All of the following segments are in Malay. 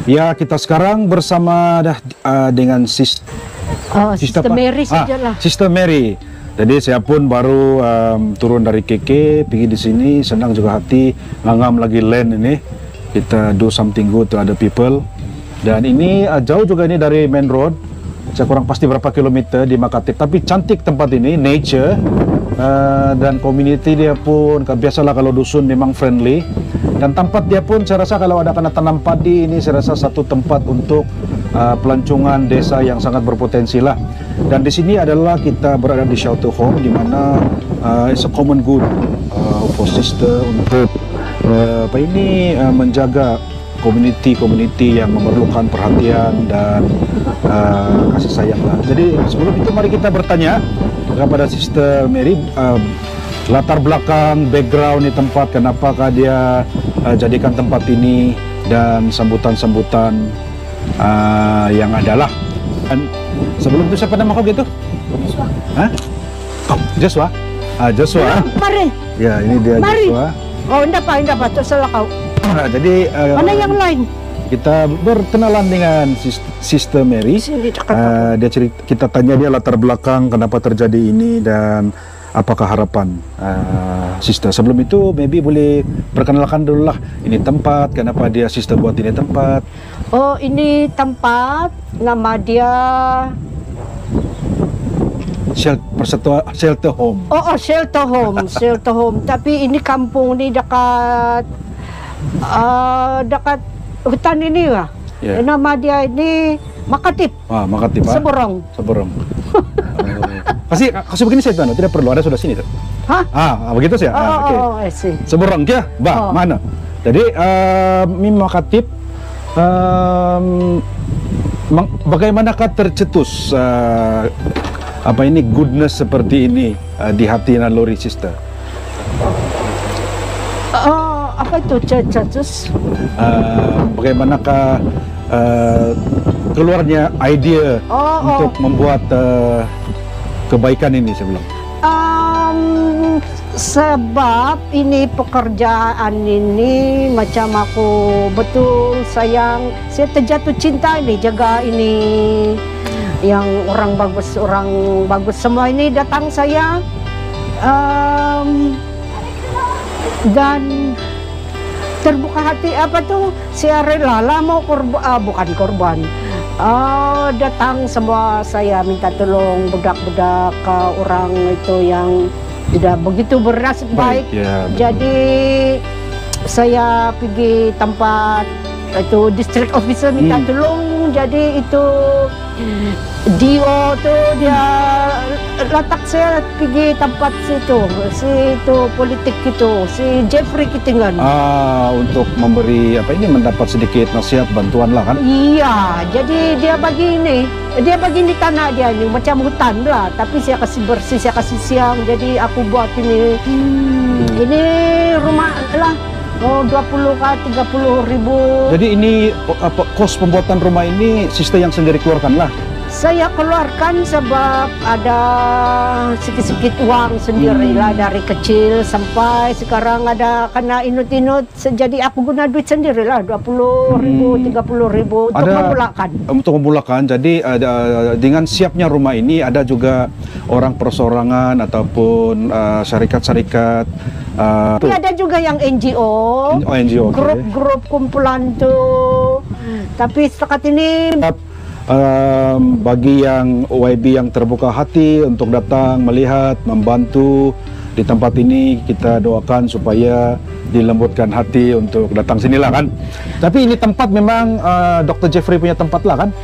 Ya, kita sekarang bersama dengan Sister Mary sajalah. Sister Mary. Jadi saya pun baru turun dari KK, pergi di sini, senang juga hati, ngangam lagi land ini. Kita do something good to other people. Dan ini jauh juga ini dari main road. Saya kurang pasti berapa kilometer di Makatip, tapi cantik tempat ini, nature. Dan community dia pun, biasalah kalau dusun memang friendly. Dan tempat dia pun saya rasa kalau ada kena tanam padi ini, saya rasa satu tempat untuk pelancongan desa yang sangat berpotensi lah. Dan di sini adalah kita berada di shelter home, di mana it's a common good for sister untuk menjaga community yang memerlukan perhatian dan kasih sayang lah. Jadi sebelum itu mari kita bertanya kepada Sister Mary, latar belakang, background di tempat, kenapakah dia jadikan tempat ini, dan sambutan-sambutan yang adalah. Dan sebelum itu siapa nama kau gitu? Joshua. Hah? Oh, Joshua? Joshua. Mari. Ya, ini dia. Mari. Joshua. Oh, enggak pak, salah kau. Jadi mana yang lain? Kita berkenalan dengan Sister Mary. Dia kita tanya dia latar belakang kenapa terjadi ini dan apakah harapan Sister. Sebelum itu, maybe boleh perkenalkan dulu lah. Ini tempat, kenapa dia Sister buat ini tempat? Oh, ini tempat, nama dia Shelter Home. Oh, Shelter Home, Shelter Home. Tapi ini kampung ni dekat hutan ini lah. Yeah. Nama dia ini Makatip. Makatip. Seberang. Kasih begini saya tidak perlu ada sudah sini. Hah? Begitu sih. I see. Seberang ya, mana? Jadi Makatip, bagaimanakah tercetus goodness seperti ini di hati naluri Sister? Apa itu cetus? Bagaimanakah keluarnya ide untuk membuat kebaikan ini sebelum? Sebab ini pekerjaan ini macam aku betul sayang, saya terjatuh cinta ini, jaga ini yang orang bagus semua ini datang saya dan terbuka hati saya rela lah mau bukan korban. Datang semua saya minta tolong budak-budak orang itu yang tidak begitu bernasib baik. Jadi saya pergi tempat itu district officer minta tolong. Jadi itu Dio tuh dia letak saya pergi tempat situ politik itu si Jeffrey Kitingan. Untuk memberi mendapat sedikit nasihat bantuan lah kan? Iya, jadi dia bagi ini tanah dia ini macam hutan lah, tapi saya kasih bersih, saya kasih siang. Jadi aku buat ini ini rumah lah. 20 ke 30 ribu. Jadi ini kos pembuatan rumah ini Sister yang sendiri keluarkan lah? Saya keluarkan sebab ada sedikit uang sendirilah dari kecil sampai sekarang ada kena inut-inut. Jadi aku guna duit sendirilah 20 ribu, 30 ribu untuk memulakan. Untuk memulakan. Jadi dengan siapnya rumah ini ada juga orang persorangan ataupun syarikat-syarikat. Ada juga yang NGO, grup-grup kumpulan tuh. Tapi setakat ini bagi yang YB yang terbuka hati untuk datang melihat, membantu di tempat ini, kita doakan supaya dilembutkan hati untuk datang sinilah kan. Tapi ini tempat memang Dr. Jeffrey punya tempat lah kan?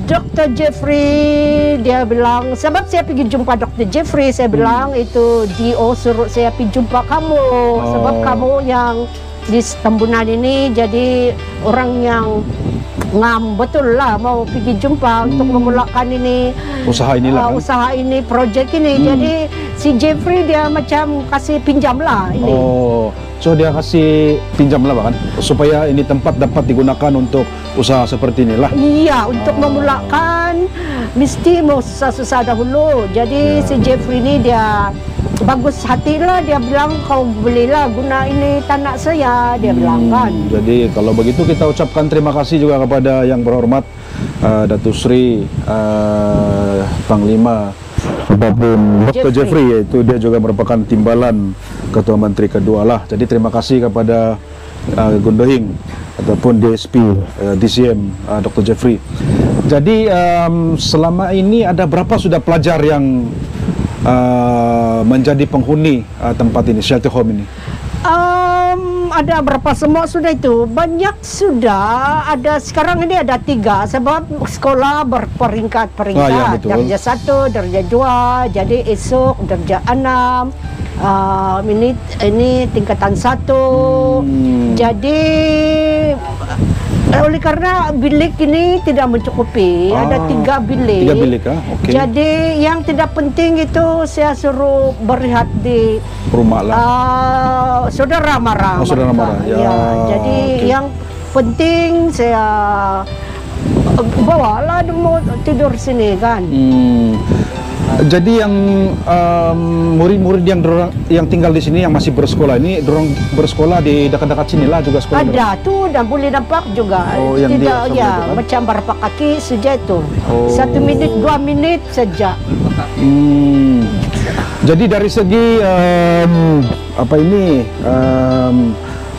Dr. Jeffrey dia bilang, sebab saya pergi jumpa Dr. Jeffrey, saya bilang itu Dio suruh saya pergi jumpa kamu, sebab kamu yang di Tambunan ini jadi orang yang betul lah mau pergi jumpa untuk memulakan ini usaha inilah usaha ini, project ini. Jadi si Jeffrey dia macam kasih pinjam lah ini. So dia kasih pinjam lah bahkan supaya ini tempat dapat digunakan untuk usaha seperti inilah. Iya, untuk memulakan mesti mau susah-susah dahulu. Jadi si Jeffrey ini dia bagus hatilah, dia bilang kau belilah guna ini tanah saya, dia bilang kan. Jadi kalau begitu kita ucapkan terima kasih juga kepada yang berhormat Datuk Sri Panglima Babun Dr. Jeffrey, yaitu dia juga merupakan timbalan Ketua Menteri kedua lah. Jadi terima kasih kepada Gundohing ataupun DSP DCM Dr. Jeffrey. Jadi selama ini ada berapa sudah pelajar yang menjadi penghuni tempat ini, shelter home ini? Ada berapa semua sudah itu? Banyak sudah. Ada sekarang ini ada 3 sebab sekolah berperingkat-peringkat. Ya, betul. Darjah 1, darjah 2, jadi esok darjah 6. Ini tingkatan 1. Jadi oleh karena bilik ini tidak mencukupi, ada 3 bilik. 3 bilik, okay. Jadi yang tidak penting itu saya suruh berehat di rumah lah. Saudara mara. Saudara mara. Ya, jadi okay. Yang penting saya bawalah mau tidur sini kan. Jadi yang murid-murid yang tinggal di sini yang masih bersekolah ini, dorong bersekolah di dekat-dekat sinilah juga sekolah. Ada tuh dan boleh nampak juga. Oh, yang tidak dia ya kan? macam berapa kaki saja itu. Oh. 1 menit 2 menit saja. Jadi dari segi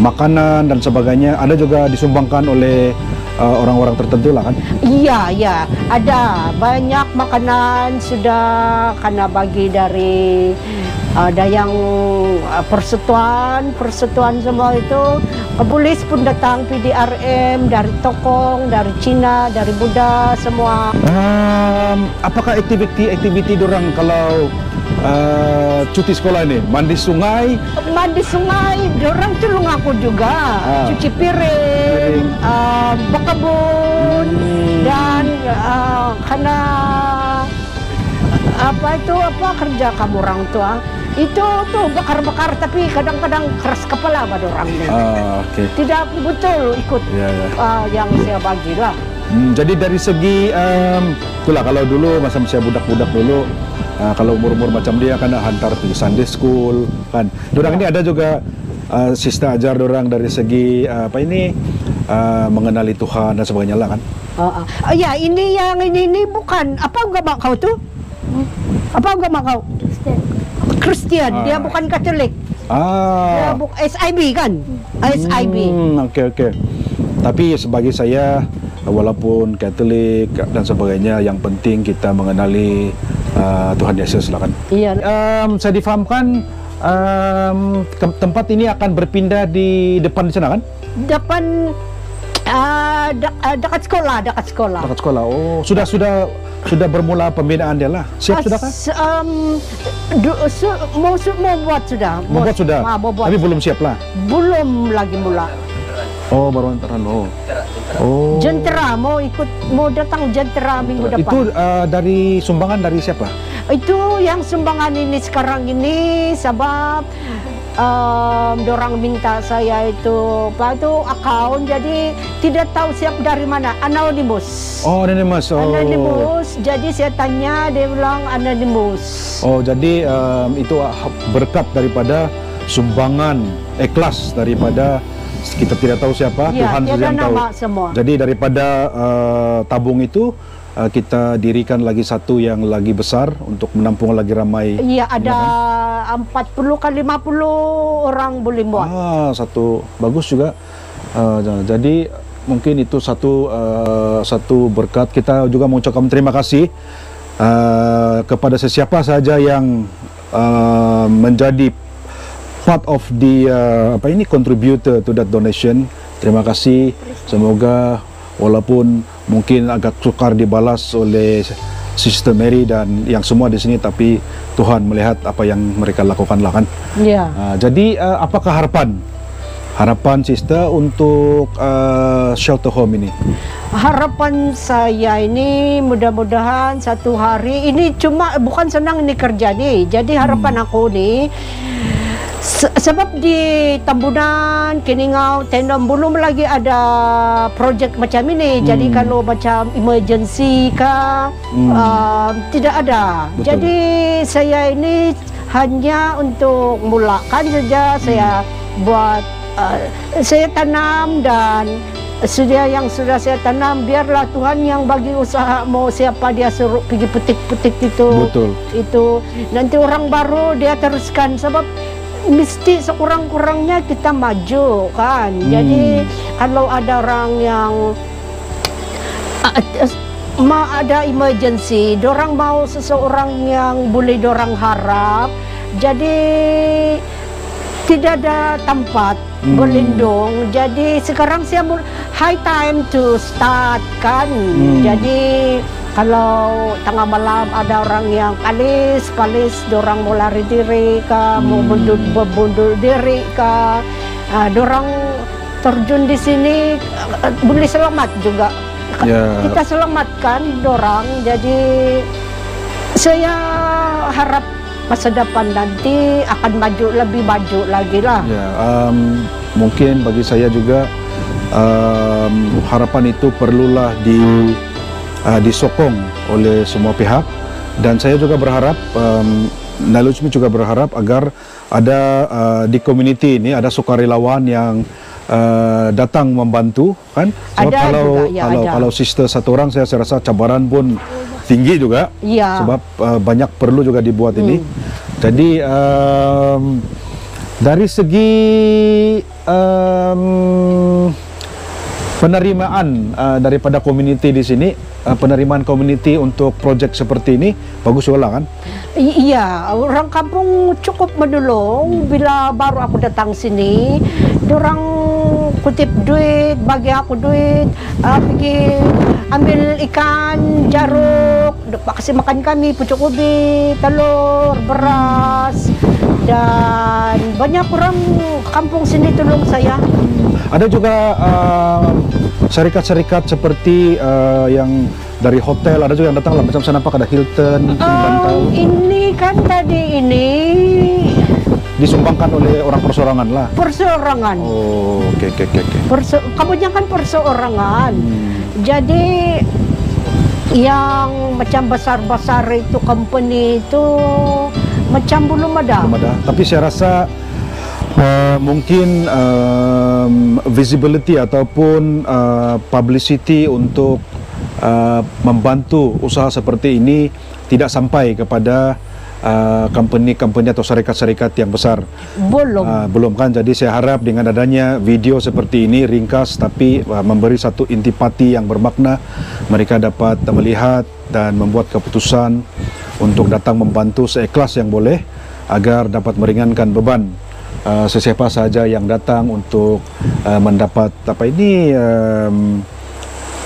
makanan dan sebagainya ada juga disumbangkan oleh orang-orang tertentu lah kan? Iya, ada banyak makanan sudah karena bagi dari ada yang persatuan semua itu. Polis pun datang, PDRM dari Tokong, dari Cina, dari Buddha semua. Apakah aktiviti dorang kalau cuti sekolah ini? Mandi sungai, dorang tolong aku juga, cuci piring, berkebun, dan karena kerja kamu orang tua itu tuh bakar-bakar, tapi kadang-kadang keras kepala pada orang ini. Okay. Tidak betul ikut yang saya bagilah. Jadi dari segi itulah kalau dulu masa saya budak-budak dulu, kalau umur-umur macam dia kan hantar ke Sunday school kan. Dorang ini ada juga sista ajar dorang dari segi mengenali Tuhan dan sebagainya lah kan. Ya ini yang ini bukan apa agama kau tuh? Apa agama kau? Kristen. Dia bukan Katolik. Dia SIB kan? SIB. Oke. Tapi sebagai saya, walaupun Katolik dan sebagainya, yang penting kita mengenali Tuhan Yesus lah kan. Iya. Saya difahamkan tempat ini akan berpindah di depan di sana kan? Depan dekat sekolah. Dekat sekolah. Oh, sudah bermula pembinaan dia lah. Siap sudah kan? Mau buat sudah. Mau buat. Tapi belum siap lah. Belum lagi mula. Oh, baru antaran lo. Oh. Jentera mau datang jentera minggu depan. Itu dari sumbangan dari siapa? Itu yang sumbangan ini sekarang ini sebab dorang minta saya itu akaun, jadi tidak tahu siap dari mana, anonymous. Oh, anonymous. Anonymous. Jadi saya tanya, dia bilang anonymous. Oh, jadi itu berkat daripada sumbangan ikhlas daripada kita tidak tahu siapa, ya, Tuhan saja yang tahu. Semua. Jadi daripada tabung itu kita dirikan lagi satu yang lagi besar untuk menampung lagi ramai. Iya, ada 40 ke 50 orang boleh buat. Satu bagus juga. Jadi mungkin itu satu berkat. Kita juga mengucapkan terima kasih kepada sesiapa saja yang menjadi part of the contributor to that donation. Terima kasih. Semoga walaupun mungkin agak sukar dibalas oleh Sister Mary dan yang semua di sini, tapi Tuhan melihat apa yang mereka lakukan lah kan. Iya. Jadi apakah harapan Sister untuk shelter home ini? Harapan saya ini mudah-mudahan satu hari ini bukan senang ini kerja nih. Jadi harapan aku nih sebab di Tambunan, Keningau, Tendom belum lagi ada projek macam ini. Jadi kalau macam emergency tidak ada. Betul. Jadi saya ini hanya untuk mulakan saja. Saya buat, saya tanam, dan yang sudah saya tanam, biarlah Tuhan yang bagi usaha, mau siapa dia suruh pergi petik-petik itu. Betul. Itu nanti orang baru dia teruskan, sebab mesti sekurang-kurangnya kita maju kan. Jadi kalau ada orang yang ada emergency, dorang mau seseorang yang boleh dorang harap, jadi tidak ada tempat berlindung. Jadi sekarang saya high time to start kan. Jadi kalau tengah malam ada orang yang palis, dorang mau lari diri kah, mau bunuh diri kah, dorang terjun di sini, boleh selamat juga. Kita selamatkan dorang. Jadi saya harap masa depan nanti akan lebih maju lagi lah. Mungkin bagi saya juga harapan itu perlulah disokong oleh semua pihak, dan saya juga berharap, Nalujmi juga berharap agar ada di community ini ada sukarelawan yang datang membantu kan. Sebab kalau sister satu orang, saya rasa cabaran pun tinggi juga. Sebab banyak perlu juga dibuat ini. Jadi dari segi penerimaan daripada community di sini, penerimaan community untuk projek seperti ini bagus juga kan? Iya, orang kampung cukup menolong. Bila baru aku datang sini, orang kutip duit, bagi aku duit, pergi ambil ikan, jaruk, kasih makan kami, pucuk ubi, telur, beras, dan banyak orang kampung sini tolong saya. Ada juga syarikat-syarikat seperti yang dari hotel, ada juga yang datang lah, macam saya nampak ada Hilton, ini kan tadi ini disumbangkan oleh orang perseorangan lah. Perseorangan. Oh, oke. Kebanyakan perseorangan. Jadi yang macam besar-besar itu company itu macam belum ada. Tapi saya rasa mungkin visibility ataupun publicity untuk membantu usaha seperti ini tidak sampai kepada company-company atau syarikat-syarikat yang besar. Belum kan. Jadi saya harap dengan adanya video seperti ini ringkas tapi memberi satu intipati yang bermakna, mereka dapat melihat dan membuat keputusan untuk datang membantu seikhlas yang boleh agar dapat meringankan beban sesiapa saja yang datang untuk mendapat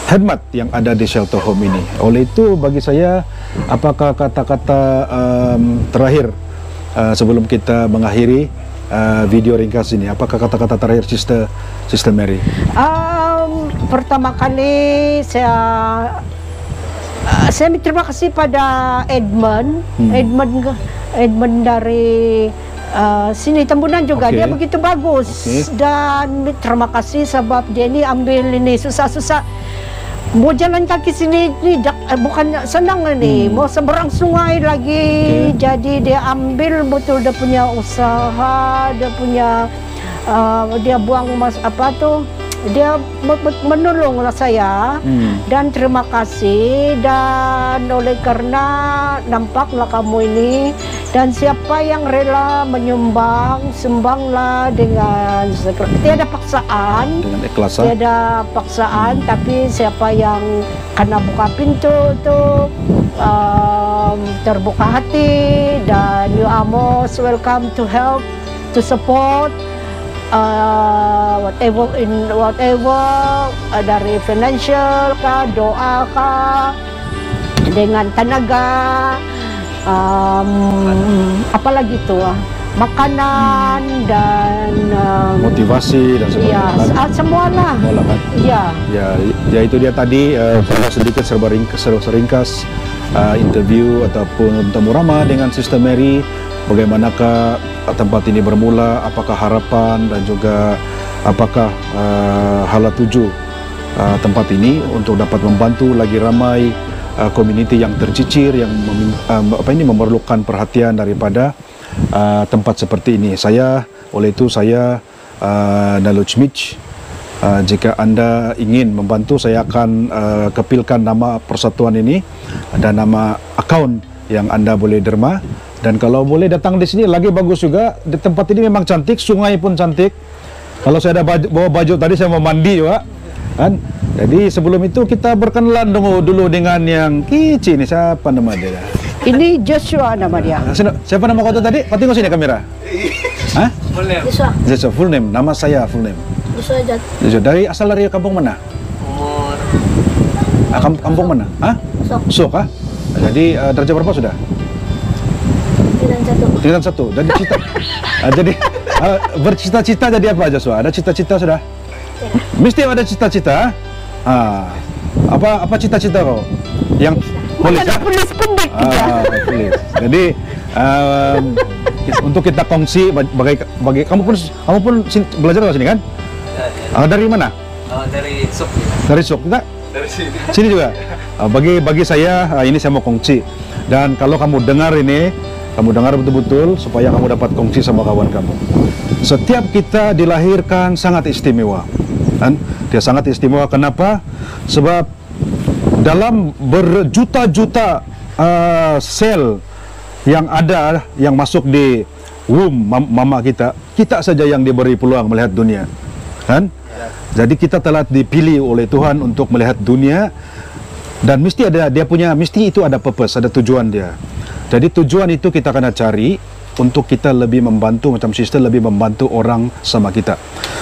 khidmat yang ada di shelter home ini. Oleh itu bagi saya, apakah kata-kata terakhir sebelum kita mengakhiri video ringkas ini? Apakah kata-kata terakhir Sister Mary? Pertama kali saya terima kasih pada Edmund dari sini Tambunan juga. Dia begitu bagus. Dan terima kasih sebab dia ini ambil ini susah-susah. Mau jalan kaki sini ni bukan senang ni, mau seberang sungai lagi. Jadi dia ambil betul dia punya usaha, dia buang dia menolonglah saya. Dan terima kasih, dan oleh karena nampaklah kamu ini, dan siapa yang rela menyumbang, sumbanglah dengan tiada paksaan, dengan ikhlasan. Tiada paksaan, tapi siapa yang kena buka pintu itu terbuka hati, dan you are most welcome to help, to support. Whatever dari financial kah, doa kah, dengan tenaga, apalagi itu makanan dan motivasi dan sebagainya. Ya, semualah. Kan? Ya itu dia tadi sedikit seringkas interview ataupun temu ramah dengan Sister Mary. Bagaimanakah tempat ini bermula, apakah harapan dan juga apakah hala tuju tempat ini untuk dapat membantu lagi ramai community yang tercicir, yang memerlukan perhatian daripada tempat seperti ini. Oleh itu saya Naloch Mitch. Jika Anda ingin membantu, saya akan kepilkan nama persatuan ini dan nama akaun yang Anda boleh derma. Dan kalau boleh datang di sini lagi bagus juga. Di tempat ini memang cantik, sungai pun cantik. Kalau saya ada bawa baju tadi, saya mau mandi juga, kan? Jadi sebelum itu kita berkenalan dulu dengan yang kicik ini. Siapa nama dia? Ini Joshua nama dia. Siapa nama kau tu tadi? Kau tengok sini kamera. Hah? Full name. Joshua, full name. Nama saya full name. Joshua. Asal dari kampung mana? Umur Kampung mana? Hah? Sok ah? Jadi darjah berapa sudah? Tingkatan 1. Jadi jadi bercita-cita jadi apa Joshua? Ada cita-cita sudah? Mesti ada cita-cita. Apa cita-cita kau? Yang polis? Polis pendek. Polis. Jadi untuk kita kongsi bagi kamu pun belajar dari sini kan? Dari mana? dari Suk. Dari Suk, enggak? Dari sini. Sini juga. Bagi saya ini saya mau kongsi. Dan kalau kamu dengar ini, kamu dengar betul-betul supaya kamu dapat kongsi sama kawan kamu. Setiap kita dilahirkan sangat istimewa. Kan? Dia sangat istimewa. Kenapa? Sebab dalam berjuta-juta sel yang ada, yang masuk di womb mama kita saja yang diberi peluang melihat dunia. Kan? Jadi kita telah dipilih oleh Tuhan untuk melihat dunia, dan mesti itu ada purpose, ada tujuan dia. Jadi tujuan itu kita kena cari untuk kita lebih membantu, macam sister lebih membantu orang sama kita.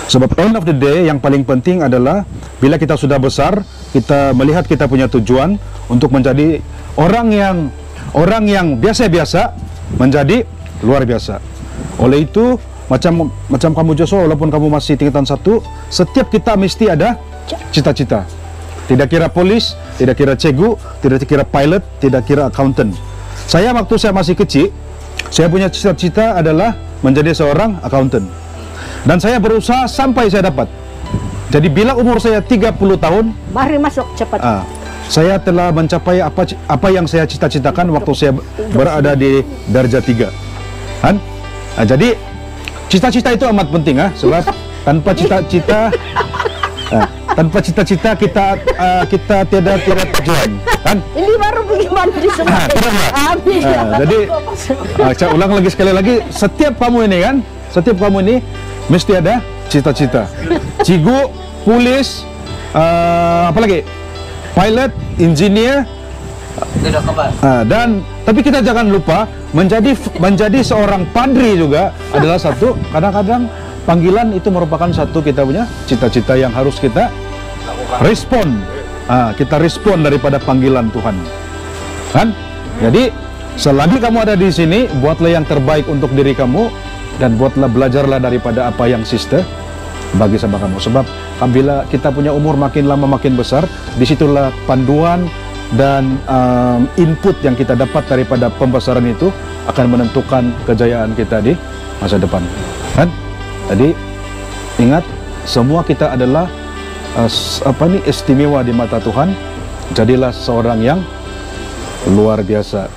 Sebab end of the day yang paling penting adalah bila kita sudah besar, kita melihat kita punya tujuan untuk menjadi orang yang biasa-biasa menjadi luar biasa. Oleh itu macam kamu Joshua, walaupun kamu masih tingkatan 1, setiap kita mesti ada cita-cita. Tidak kira polis, tidak kira cikgu, tidak kira pilot, tidak kira accountant. Waktu saya masih kecil, saya punya cita-cita adalah menjadi seorang accountant. Dan saya berusaha sampai saya dapat. Jadi bila umur saya 30 tahun, mari masuk cepat. Saya telah mencapai apa yang saya cita-citakan waktu saya berada di darjah 3. Kan? Jadi cita-cita itu amat penting, sebab tanpa cita-cita kita tiada tujuan, kan? Ini baru bagaimana disebut. Jadi saya ulang lagi sekali lagi, setiap kamu ini mesti ada cita-cita. Cikgu, polis, apa lagi? Pilot, engineer. Tapi kita jangan lupa menjadi seorang padri juga adalah satu. Kadang-kadang panggilan itu merupakan satu kita punya cita-cita yang harus kita respon. Kita respon daripada panggilan Tuhan, kan? Jadi selagi kamu ada di sini, buatlah yang terbaik untuk diri kamu dan belajarlah daripada apa yang sister bagi sama kamu. Sebab bila kita punya umur makin lama makin besar, disitulah panduan dan input yang kita dapat daripada pembesaran itu akan menentukan kejayaan kita di masa depan, kan? Jadi ingat, semua kita adalah istimewa di mata Tuhan. Jadilah seorang yang luar biasa.